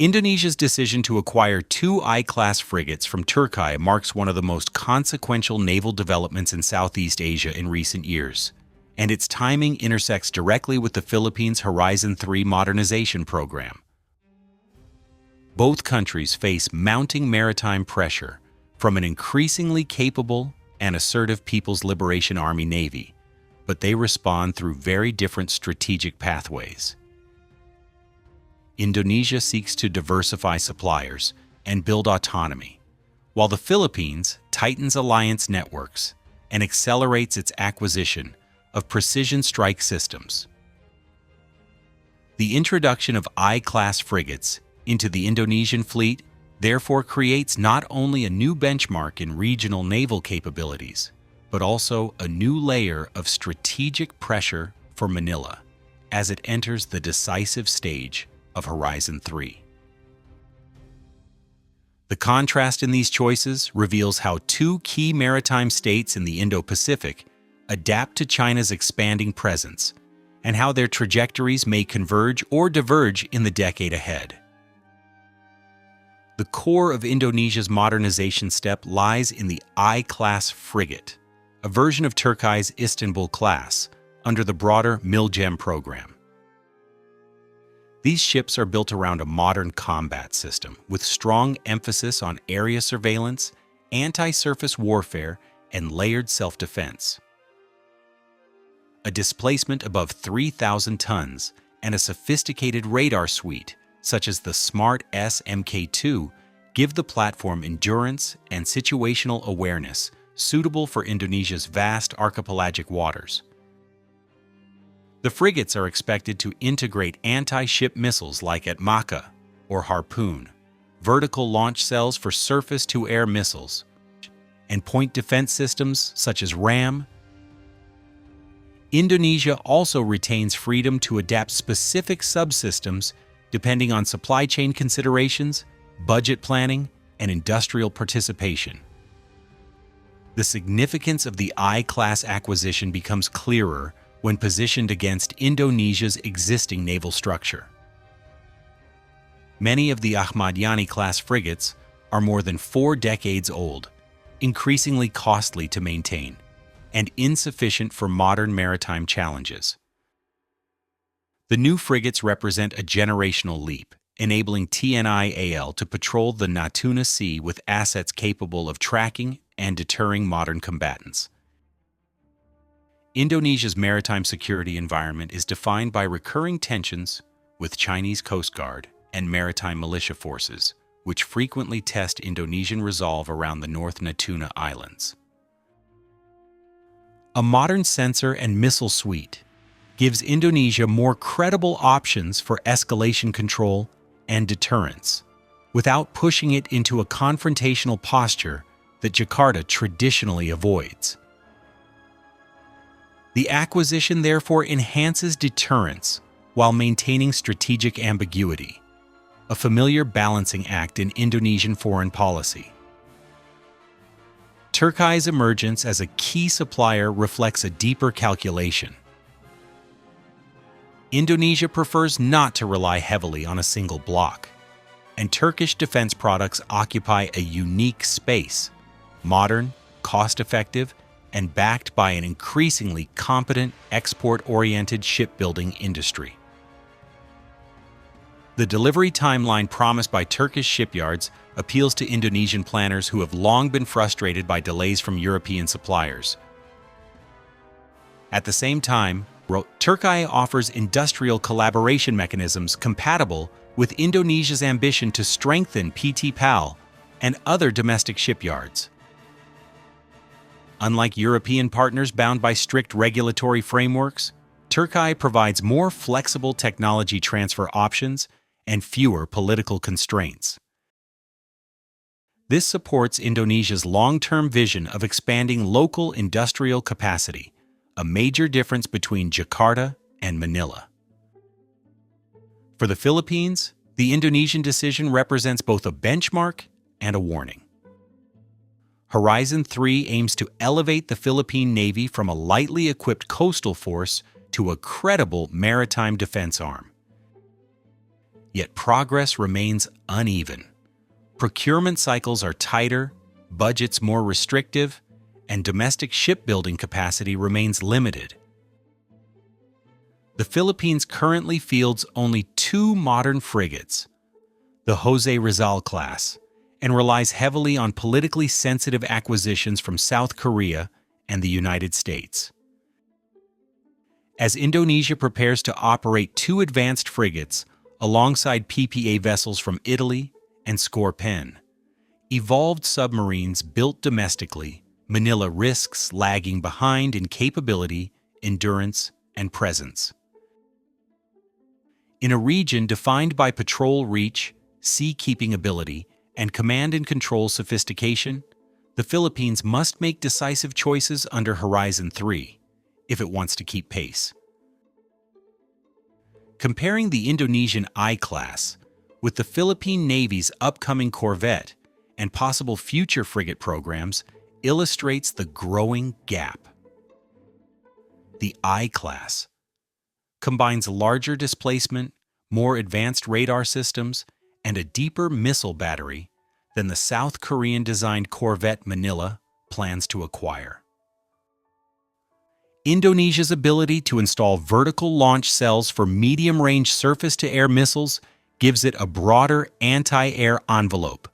Indonesia's decision to acquire two I-class frigates from Türkiye marks one of the most consequential naval developments in Southeast Asia in recent years, and its timing intersects directly with the Philippines' Horizon 3 modernization program. Both countries face mounting maritime pressure from an increasingly capable and assertive People's Liberation Army Navy, but they respond through very different strategic pathways. Indonesia seeks to diversify suppliers and build autonomy, while the Philippines tightens alliance networks and accelerates its acquisition of precision strike systems. The introduction of I-class frigates into the Indonesian fleet therefore creates not only a new benchmark in regional naval capabilities, but also a new layer of strategic pressure for Manila as it enters the decisive stage of Horizon 3. The contrast in these choices reveals how two key maritime states in the Indo-Pacific adapt to China's expanding presence and how their trajectories may converge or diverge in the decade ahead. The core of Indonesia's modernization step lies in the I-class frigate, a version of Türkiye's Istanbul class under the broader MILGEM program. These ships are built around a modern combat system with strong emphasis on area surveillance, anti-surface warfare, and layered self-defense. A displacement above 3,000 tons and a sophisticated radar suite, such as the Smart S Mk2, give the platform endurance and situational awareness suitable for Indonesia's vast archipelagic waters. The frigates are expected to integrate anti-ship missiles like Atmaka or Harpoon, vertical launch cells for surface-to-air missiles, and point defense systems such as RAM. Indonesia also retains freedom to adapt specific subsystems depending on supply chain considerations, budget planning, and industrial participation. The significance of the I-class acquisition becomes clearer when positioned against Indonesia's existing naval structure. Many of the Ahmad Yani-class frigates are more than 4 decades old, increasingly costly to maintain, and insufficient for modern maritime challenges. The new frigates represent a generational leap, enabling TNI-AL to patrol the Natuna Sea with assets capable of tracking and deterring modern combatants. Indonesia's maritime security environment is defined by recurring tensions with Chinese Coast Guard and maritime militia forces, which frequently test Indonesian resolve around the North Natuna Islands. A modern sensor and missile suite gives Indonesia more credible options for escalation control and deterrence, without pushing it into a confrontational posture that Jakarta traditionally avoids. The acquisition therefore enhances deterrence while maintaining strategic ambiguity, a familiar balancing act in Indonesian foreign policy. Türkiye's emergence as a key supplier reflects a deeper calculation. Indonesia prefers not to rely heavily on a single bloc, and Turkish defense products occupy a unique space, modern, cost-effective, and backed by an increasingly competent, export-oriented shipbuilding industry. The delivery timeline promised by Turkish shipyards appeals to Indonesian planners who have long been frustrated by delays from European suppliers. At the same time, Türkiye offers industrial collaboration mechanisms compatible with Indonesia's ambition to strengthen PT-PAL and other domestic shipyards. Unlike European partners bound by strict regulatory frameworks, Türkiye provides more flexible technology transfer options and fewer political constraints. This supports Indonesia's long-term vision of expanding local industrial capacity, a major difference between Jakarta and Manila. For the Philippines, the Indonesian decision represents both a benchmark and a warning. Horizon 3 aims to elevate the Philippine Navy from a lightly equipped coastal force to a credible maritime defense arm. yet progress remains uneven. Procurement cycles are tighter, budgets more restrictive, and domestic shipbuilding capacity remains limited. The Philippines currently fields only 2 modern frigates, the Jose Rizal class, and relies heavily on politically sensitive acquisitions from South Korea and the United States. As Indonesia prepares to operate 2 advanced frigates alongside PPA vessels from Italy and Scorpen, evolved submarines built domestically, Manila risks lagging behind in capability, endurance, and presence. In a region defined by patrol reach, sea-keeping ability, and command and control sophistication, the Philippines must make decisive choices under Horizon 3 if it wants to keep pace. Comparing the Indonesian I-class with the Philippine Navy's upcoming corvette and possible future frigate programs illustrates the growing gap. The I-class combines larger displacement, more advanced radar systems, and a deeper missile battery than the South Korean-designed corvette Manila plans to acquire. Indonesia's ability to install vertical launch cells for medium-range surface-to-air missiles gives it a broader anti-air envelope.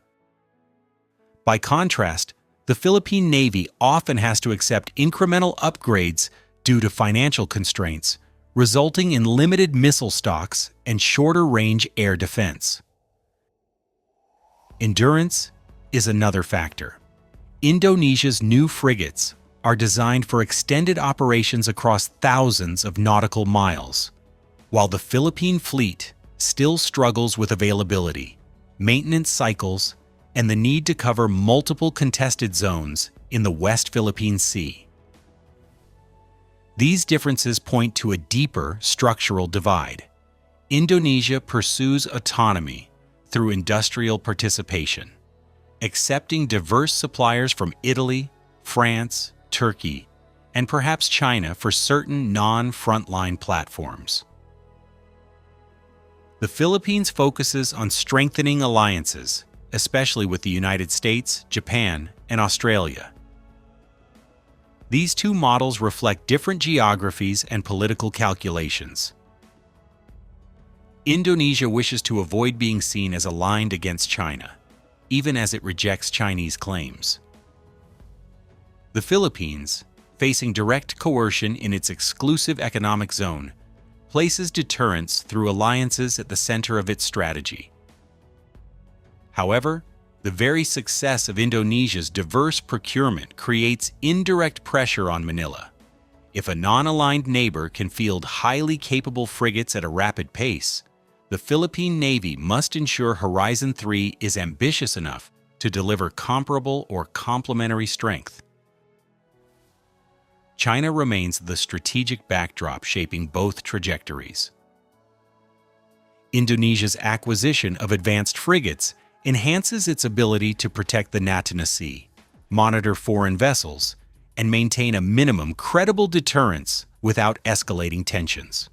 By contrast, the Philippine Navy often has to accept incremental upgrades due to financial constraints, resulting in limited missile stocks and shorter-range air defense. Endurance is another factor. Indonesia's new frigates are designed for extended operations across thousands of nautical miles, while the Philippine fleet still struggles with availability, maintenance cycles, and the need to cover multiple contested zones in the West Philippine Sea. These differences point to a deeper structural divide. Indonesia pursues autonomy through industrial participation, accepting diverse suppliers from Italy, France, Turkey, and perhaps China for certain non-frontline platforms. The Philippines focuses on strengthening alliances, especially with the United States, Japan, and Australia. These 2 models reflect different geographies and political calculations. Indonesia wishes to avoid being seen as aligned against China, even as it rejects Chinese claims. The Philippines, facing direct coercion in its exclusive economic zone, places deterrence through alliances at the center of its strategy. However, the very success of Indonesia's diverse procurement creates indirect pressure on Manila. If a non-aligned neighbor can field highly capable frigates at a rapid pace, the Philippine Navy must ensure Horizon 3 is ambitious enough to deliver comparable or complementary strength. China remains the strategic backdrop shaping both trajectories. Indonesia's acquisition of advanced frigates enhances its ability to protect the Natuna Sea, monitor foreign vessels, and maintain a minimum credible deterrence without escalating tensions.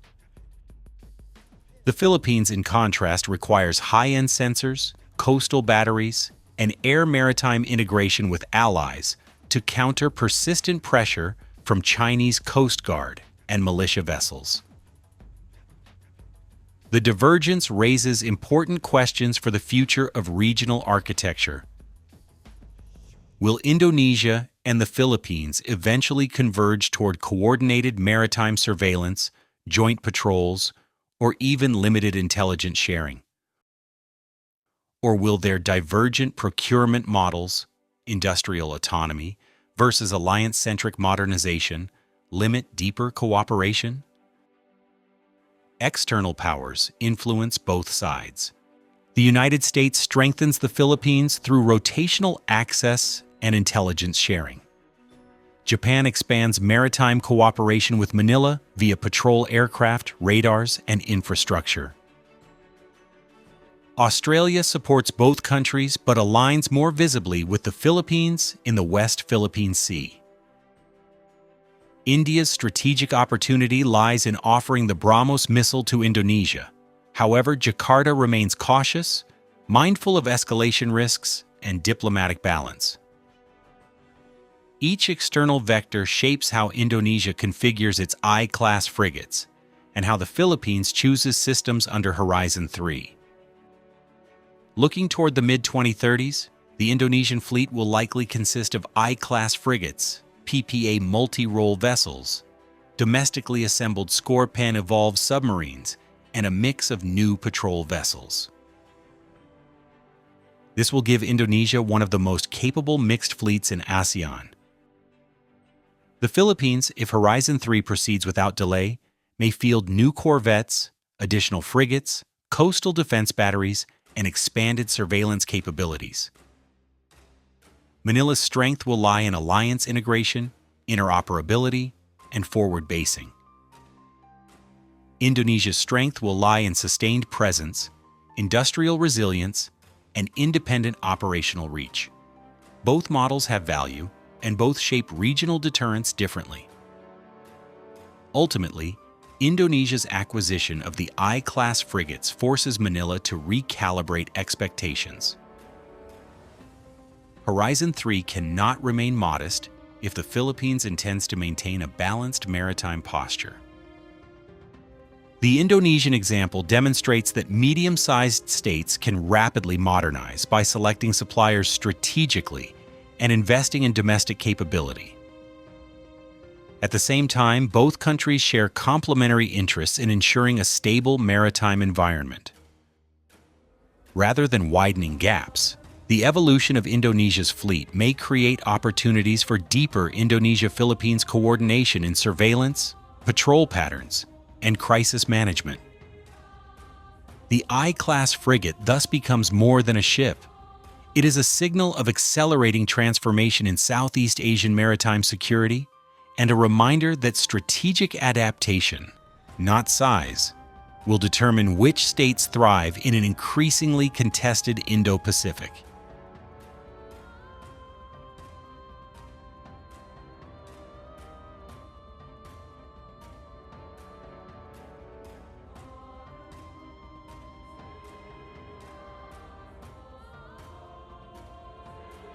The Philippines, in contrast, requires high-end sensors, coastal batteries, and air-maritime integration with allies to counter persistent pressure from Chinese Coast Guard and militia vessels. The divergence raises important questions for the future of regional architecture. Will Indonesia and the Philippines eventually converge toward coordinated maritime surveillance, joint patrols, or even limited intelligence sharing? Or will their divergent procurement models, industrial autonomy versus alliance-centric modernization, limit deeper cooperation? External powers influence both sides. The United States strengthens the Philippines through rotational access and intelligence sharing. Japan expands maritime cooperation with Manila via patrol aircraft, radars, and infrastructure. Australia supports both countries but aligns more visibly with the Philippines in the West Philippine Sea. India's strategic opportunity lies in offering the BrahMos missile to Indonesia. However, Jakarta remains cautious, mindful of escalation risks and diplomatic balance. Each external vector shapes how Indonesia configures its I-class frigates and how the Philippines chooses systems under Horizon 3. Looking toward the mid-2030s, the Indonesian fleet will likely consist of I-class frigates, PPA multi-role vessels, domestically assembled Scorpan-evolved submarines, and a mix of new patrol vessels. This will give Indonesia one of the most capable mixed fleets in ASEAN. The Philippines, if Horizon 3 proceeds without delay, may field new corvettes, additional frigates, coastal defense batteries, and expanded surveillance capabilities. Manila's strength will lie in alliance integration, interoperability, and forward basing. Indonesia's strength will lie in sustained presence, industrial resilience, and independent operational reach. Both models have value, and both shape regional deterrence differently. Ultimately, Indonesia's acquisition of the I-class frigates forces Manila to recalibrate expectations. Horizon 3 cannot remain modest if the Philippines intends to maintain a balanced maritime posture. The Indonesian example demonstrates that medium-sized states can rapidly modernize by selecting suppliers strategically and investing in domestic capability. At the same time, both countries share complementary interests in ensuring a stable maritime environment. Rather than widening gaps, the evolution of Indonesia's fleet may create opportunities for deeper Indonesia-Philippines coordination in surveillance, patrol patterns, and crisis management. The I-class frigate thus becomes more than a ship. It is a signal of accelerating transformation in Southeast Asian maritime security and a reminder that strategic adaptation, not size, will determine which states thrive in an increasingly contested Indo-Pacific.